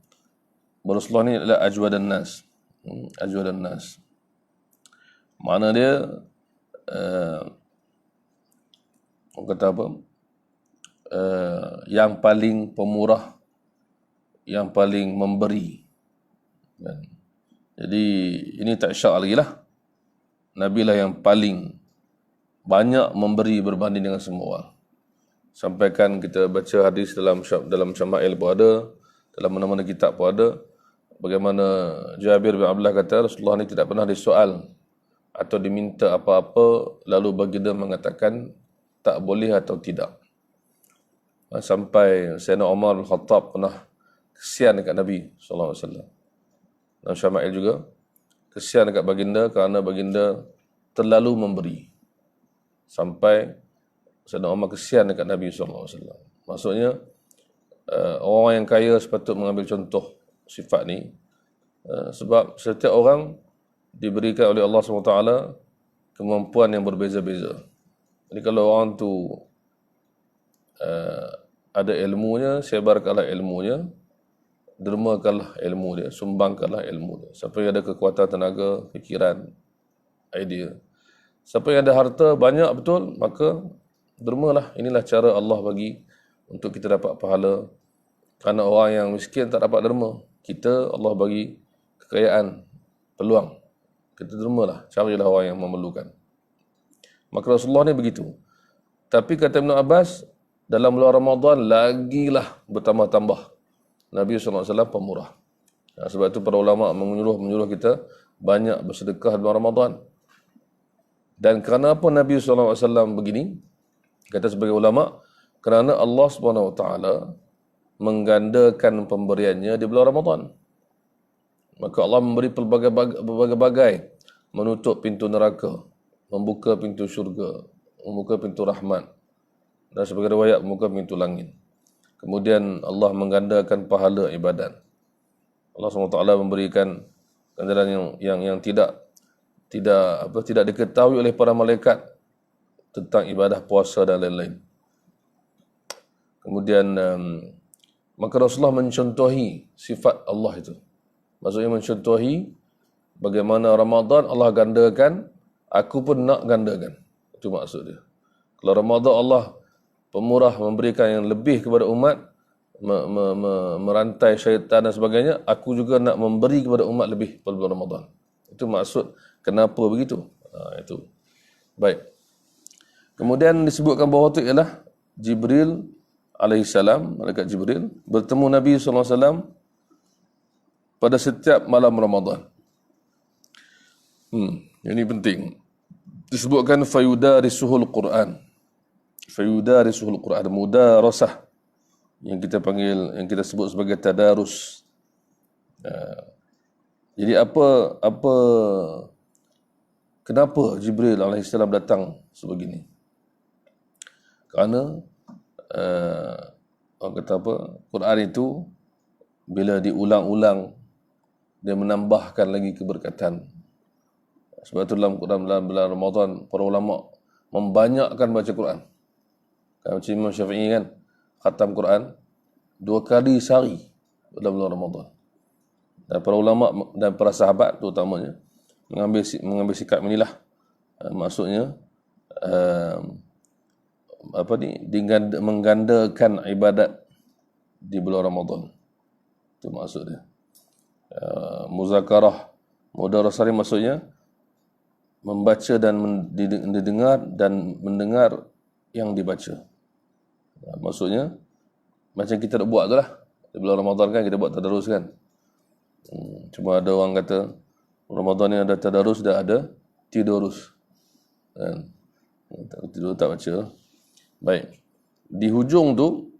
Rasulullah ni adalah ajwadan nas. Ajwadan nas. Makna dia orang kata apa? Yang paling pemurah, yang paling memberi. Jadi ini tak syak lagi lah. Nabi lah yang paling banyak memberi berbanding dengan semua orang. Sampaikan kita baca hadis dalam Syama'il pun ada, dalam mana-mana kitab pun ada, bagaimana Jabir bin Abdullah kata Rasulullah ni tidak pernah disoal atau diminta apa-apa lalu baginda mengatakan tak boleh atau tidak. Sampai Sayyidina Umar bin Khattab pernah kesian dekat Nabi SAW. Dan Syama'il juga kesian dekat baginda kerana baginda terlalu memberi. Sampai Sayyidina Umar kesian dekat Nabi SAW. Maksudnya orang yang kaya sepatut mengambil contoh sifat ni. Sebab setiap orang diberikan oleh Allah SWT kemampuan yang berbeza-beza. Jadi kalau orang tu ada ilmunya, sebarkanlah ilmunya, dermakanlah ilmu dia, sumbangkanlah ilmu dia. Siapa yang ada kekuatan tenaga, fikiran, idea. Siapa yang ada harta banyak betul, maka dermalah. Inilah cara Allah bagi untuk kita dapat pahala. Kerana orang yang miskin tak dapat derma. Kita, Allah bagi kekayaan, peluang. Kita dermalah, carilah orang yang memerlukan. Maka Rasulullah ni begitu. Tapi kata Ibn Abbas, dalam bulan Ramadan lagilah bertambah-tambah. Nabi SAW pemurah. Sebab itu para ulama menyuruh kita banyak bersedekah dalam Ramadan. Dan kerana apa Nabi SAW begini? Kata sebagai ulama, kerana Allah SWT menggandakan pemberiannya di bulan Ramadan. Maka Allah memberi pelbagai-bagai, menutup pintu neraka, membuka pintu syurga, membuka pintu rahmat, dan sebagai riwayat membuka pintu langit. Kemudian Allah menggandakan pahala ibadat. Allah SWT memberikan ganjaran yang tidak diketahui oleh para malaikat tentang ibadah puasa dan lain-lain. Kemudian maka Rasulullah mencontohi sifat Allah itu. Maksudnya mencontohi bagaimana Ramadan Allah gandakan, aku pun nak gandakan. Itu maksud dia. Kalau Ramadan Allah pemurah, memberikan yang lebih kepada umat, merantai syaitan dan sebagainya, aku juga nak memberi kepada umat lebih pada bulan Ramadan. Itu maksud kenapa begitu. Itu. Baik. Kemudian disebutkan bahawa itu ialah Jibril alaihissalam, malaikat Jibril, bertemu Nabi SAW pada setiap malam Ramadan. Ini penting. Disebutkan fayudarisuhul Quran. Fayudarisuhul Quran. Mudarasah. Yang kita sebut sebagai tadarus. Jadi kenapa Jibril alaihissalam datang sebegini? Kerana orang kata apa? Quran itu bila diulang-ulang dia menambahkan lagi keberkatan. Sebab itu dalam bulan Ramadan para ulama membanyakkan baca Quran. Macam Imam Syafi'i kan, khatam Quran 2 kali sehari dalam bulan Ramadan. Dan para ulama dan para sahabat terutamanya mengambil sikap inilah. Maksudnya menggandakan ibadat di bulan Ramadan. Itu maksud dia. Muzakarah, mudarasah maksudnya membaca dan didengar dan mendengar yang dibaca. Maksudnya macam kita nak buat tu lah. Di bulan Ramadan kan kita buat tadarus kan. Cuma ada orang kata Ramadan ni ada tadarus, dah ada tidurus. Tidur tak baca. Baik. Di hujung tu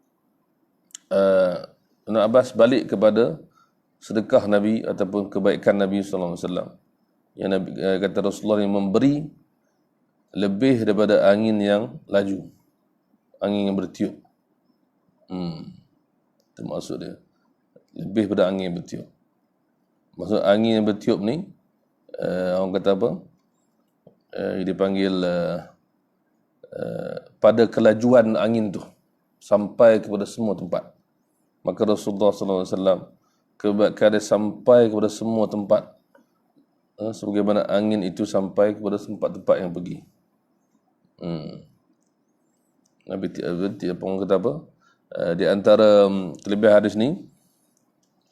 Ibn Abbas balik kepada sedekah Nabi ataupun kebaikan Nabi SAW. Yang Nabi kata Rasulullah yang memberi lebih daripada angin yang laju, angin yang bertiup. Itu maksud dia. Lebih daripada angin yang bertiup. Maksud angin yang bertiup ni orang kata apa? Dia panggil pada kelajuan angin tu sampai kepada semua tempat. Maka Rasulullah SAW kebaikan dia sampai kepada semua tempat. Sebagaimana angin itu sampai kepada tempat-tempat yang pergi. Nabi orang kata apa? Di antara kelebihan hadis ni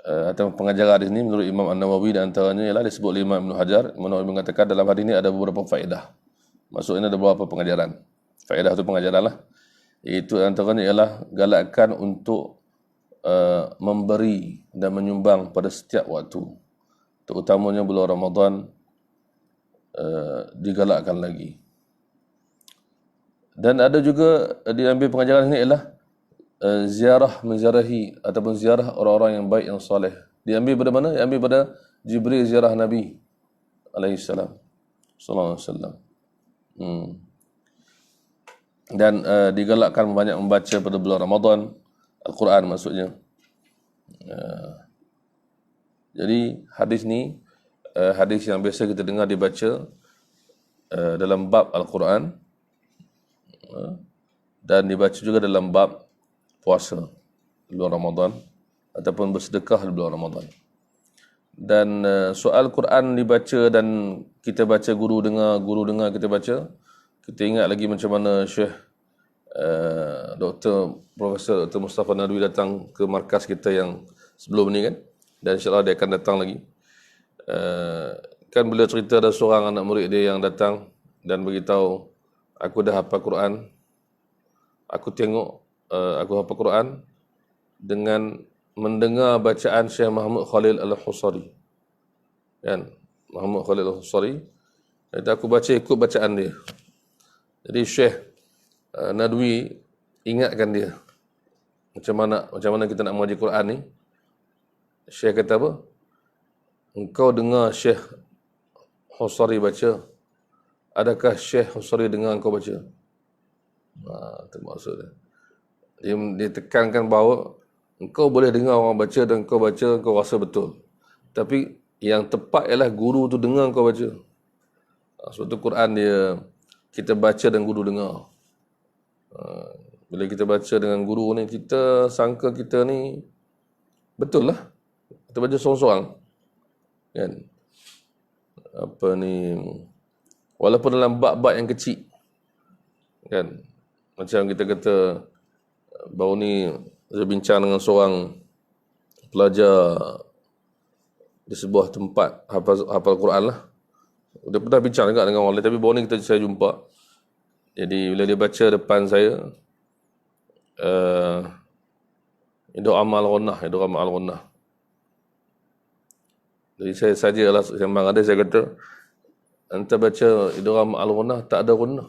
atau pengajaran hadis ni menurut Imam An-Nawawi, di antaranya ialah disebut oleh Imam Ibn Hajar. Imam Nawawi mengatakan dalam hadis ni ada beberapa faedah. Maksudnya ada beberapa pengajaran. Faedah tu pengajaran lah. Itu antaranya ialah galakkan untuk memberi dan menyumbang pada setiap waktu. Terutamanya bulan Ramadan digalakkan lagi. Dan ada juga diambil pengajaran ini ialah ziarah menziarahi ataupun ziarah orang-orang yang baik, yang soleh. Diambil pada mana? Diambil pada Jibril ziarah Nabi alaihissalam sallallahu alaihi wasallam. Dan digalakkan banyak membaca pada bulan Ramadan Al-Quran maksudnya. Jadi hadis ni hadis yang biasa kita dengar dibaca dalam bab Al-Quran dan dibaca juga dalam bab puasa di bulan Ramadan ataupun bersedekah di bulan Ramadan. Dan soal Quran dibaca dan kita baca, guru dengar kita baca, kita ingat lagi macam mana Syekh Profesor Dr. Mustafa Nadwi datang ke markas kita yang sebelum ni kan, dan insyaAllah dia akan datang lagi. Kan beliau cerita ada seorang anak murid dia yang datang dan beritahu, aku dah hafal Quran, aku tengok aku hafal Quran dengan mendengar bacaan Syekh Muhammad Khalil Al-Husari. Kan? Muhammad Khalil Al-Husari. Jadi aku baca ikut bacaan dia. Jadi Syekh Nadwi ingatkan dia. Macam mana kita nak mengaji Quran ni. Syekh kata apa? Engkau dengar Syekh Husari baca. Adakah Syekh Husari dengar engkau baca? Itu maksud dia. Dia tekankan bahawa engkau boleh dengar orang baca dan engkau baca, engkau rasa betul. Tapi yang tepat ialah guru tu dengar engkau baca. Sebab tu Quran dia, kita baca dan guru dengar. Bila kita baca dengan guru ni, kita sangka kita ni betul lah. Kita baca seorang-seorang. Kan? Apa ni, walaupun dalam bab-bab yang kecil. Kan? Macam kita kata, baru ni saya bincang dengan seorang pelajar di sebuah tempat hafal Quran lah. Dia pernah bincang juga dengan orang lain, tapi baru ni saya jumpa. Jadi bila dia baca depan saya, Idham Al-Ghunnah. Jadi saya sajalah sembang ada, saya kata, anda baca Idham Al-Ghunnah, tak ada ghunnah.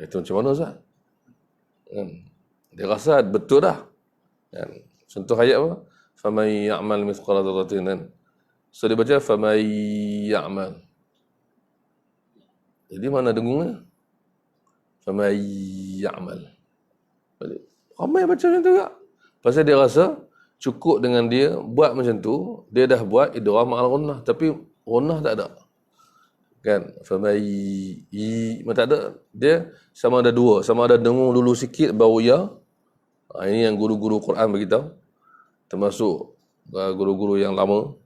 Itu macam mana Ustaz? Dia rasa betul dah. Contoh ayat apa? فَمَنْ يَعْمَلْ مِثْقَالَ ذَرَّةٍ. So dia baca فَمَنْ يَعْمَلْ. Jadi mana dengungnya? فَمَنْ يَعْمَلْ. Ramai baca macam tu juga. Pasal dia rasa cukup dengan dia buat macam tu, dia dah buat idgham al-ghunnah, tapi ghunnah tak ada. Kan? فَمَنْ tak ada. Dia sama ada dua, sama ada dengung dulu sikit baru ya. Ini yang guru-guru Quran beritahu, termasuk guru-guru yang lama.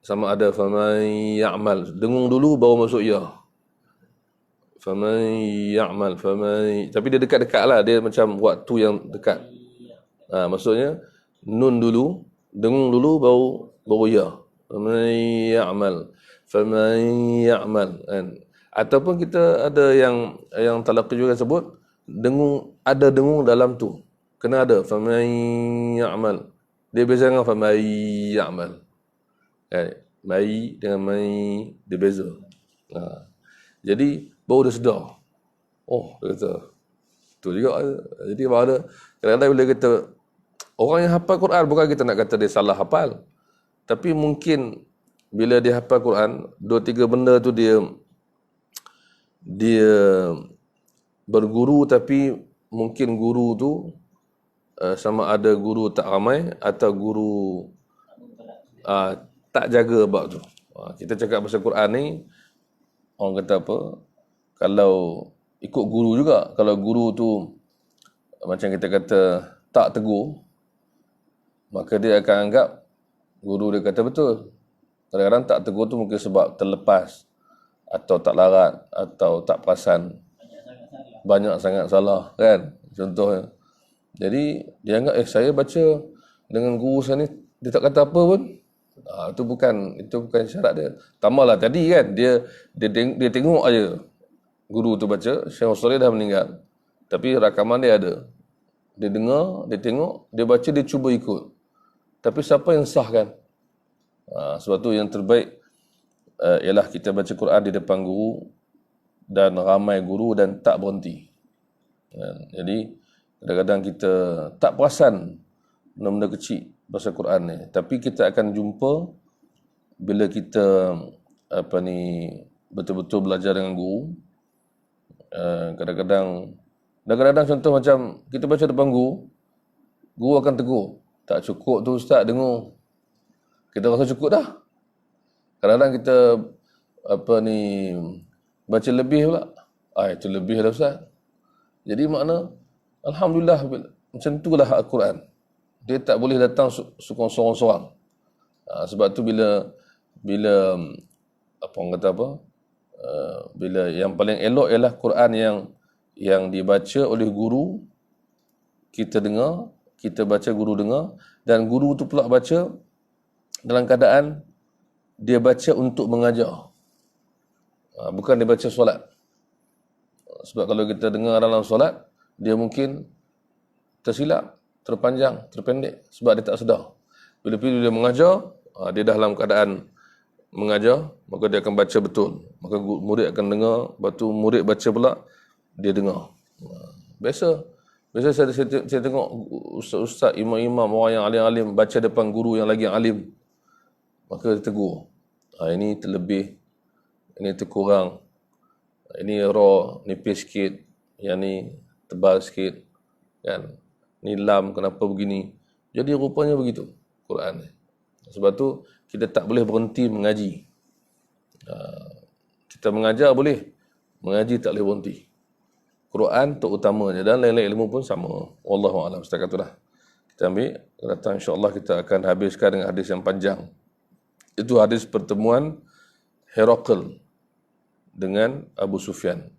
Sama ada faman ya'mal, dengung dulu baru masuk ya. Faman ya'mal, tapi dia dekat-dekat lah, dia macam waktu yang dekat. Maksudnya nun dulu, dengung dulu baru ya. Faman ya'mal kan. Ataupun kita ada yang talaqi juga sebut dengung, ada dengung dalam tu. Kena ada faman ya'mal. Dia beza dengan faman ya'mal. Mai dengan mai dia beza. Jadi baru dia sedar. Oh, dia kata tu juga. Jadi ada kadang-kadang bila kita orang yang hafal Quran, bukan kita nak kata dia salah hafal. Tapi mungkin bila dia hafal Quran, 2-3 benda tu dia berguru, tapi mungkin guru tu sama ada guru tak ramai atau guru tak jaga bab tu. Kita cakap pasal Quran ni, orang kata apa, kalau ikut guru juga, kalau guru tu macam kita kata tak tegur, maka dia akan anggap guru dia kata betul. Kadang-kadang tak tegur tu mungkin sebab terlepas, atau tak larat, atau tak perasan. Banyak sangat salah kan, contohnya. Jadi dia anggap saya baca dengan guru saya ni, dia tak kata apa pun. Itu bukan syarat dia. Tambahlah tadi kan, dia tengok aja guru tu baca, Syekh Husari dah meninggal, tapi rakaman dia ada. Dia dengar, dia tengok, dia baca, dia cuba ikut. Tapi siapa yang sahkan? Sebab tu yang terbaik ialah kita baca Quran di depan guru dan ramai guru dan tak berhenti. Jadi kadang-kadang kita tak perasan benda-benda kecil pasal Quran ni, tapi kita akan jumpa bila kita betul-betul belajar dengan guru. Kadang-kadang contoh macam kita baca depan guru akan tegur, tak cukup tu ustaz dengar. Kita rasa cukup dah. Kadang-kadang kita baca lebih pula. Itu lebih dah ustaz. Jadi makna alhamdulillah macam itulah Al-Quran. Dia tak boleh datang seorang-seorang. Sebab tu bila apa orang kata apa? Bila yang paling elok ialah Quran yang dibaca oleh guru, kita dengar, kita baca, guru dengar, dan guru tu pula baca dalam keadaan dia baca untuk mengajar. Bukan dia baca solat. Sebab kalau kita dengar dalam solat, dia mungkin tersilap, terpanjang, terpendek sebab dia tak sedar. Bila dia mengajar, dia dalam keadaan mengajar, maka dia akan baca betul. Maka murid akan dengar, lepas tu murid baca pula, dia dengar. Biasa saya tengok ustaz-ustaz, imam-imam, orang yang alim-alim baca depan guru yang lagi alim. Maka dia tegur. Ini terlebih, ini terkurang, ini raw, nipis sikit, yang ni tebal sikit, kan? Ni lam, kenapa begini? Jadi rupanya begitu Quran ni. Sebab tu kita tak boleh berhenti mengaji. Kita mengajar boleh, mengaji tak boleh berhenti. Quran terutamanya dan lain-lain ilmu pun sama. Wallahu a'lam. Setakat itulah. Kita ambil, datang insya-Allah kita akan habiskan dengan hadis yang panjang. Itu hadis pertemuan Herakl dengan Abu Sufyan.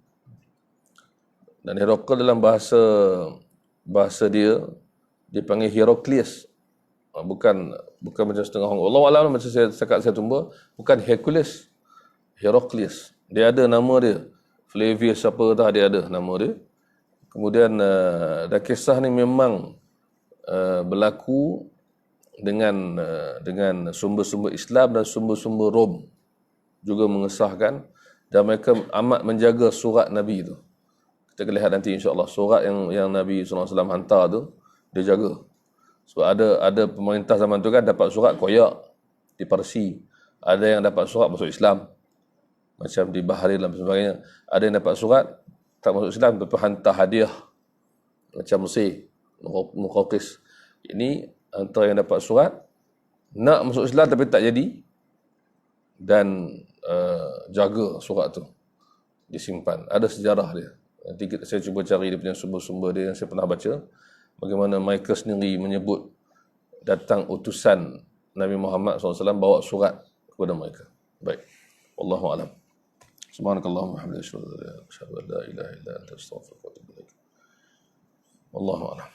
Dan Herakl dalam bahasa dia dipanggil Heraklius. Bukan macam setengah orang. Allah Alam, macam saya tumbuh, bukan Hercules, Heraklius. Dia ada nama dia. Flavius apa dah, dia ada nama dia. Kemudian dan kisah ni memang berlaku dengan sumber-sumber Islam dan sumber-sumber Rom juga mengesahkan, dan mereka amat menjaga surat Nabi itu. Kita akan lihat nanti insya-Allah surat yang Nabi SAW hantar tu dia jaga. Sebab ada pemerintah zaman tu kan dapat surat koyak di Parsi, ada yang dapat surat masuk Islam macam di Bahrain dan sebagainya, ada yang dapat surat tak masuk Islam tapi hantar hadiah macam Mesir, Muqawqis. Ini antara yang dapat surat nak masuk Islam tapi tak jadi, dan jaga surat tu disimpan. Ada sejarah dia. Nanti saya cuba cari dia punya sumber-sumber dia yang saya pernah baca, bagaimana mereka sendiri menyebut datang utusan Nabi Muhammad SAW bawa surat kepada mereka. Baik. Wallahu a'lam. Subhanakallahumma wa bihamdika asyhadu an la ilaha illa anta astaghfiruka wa atubu ilaik. Wallahu a'lam.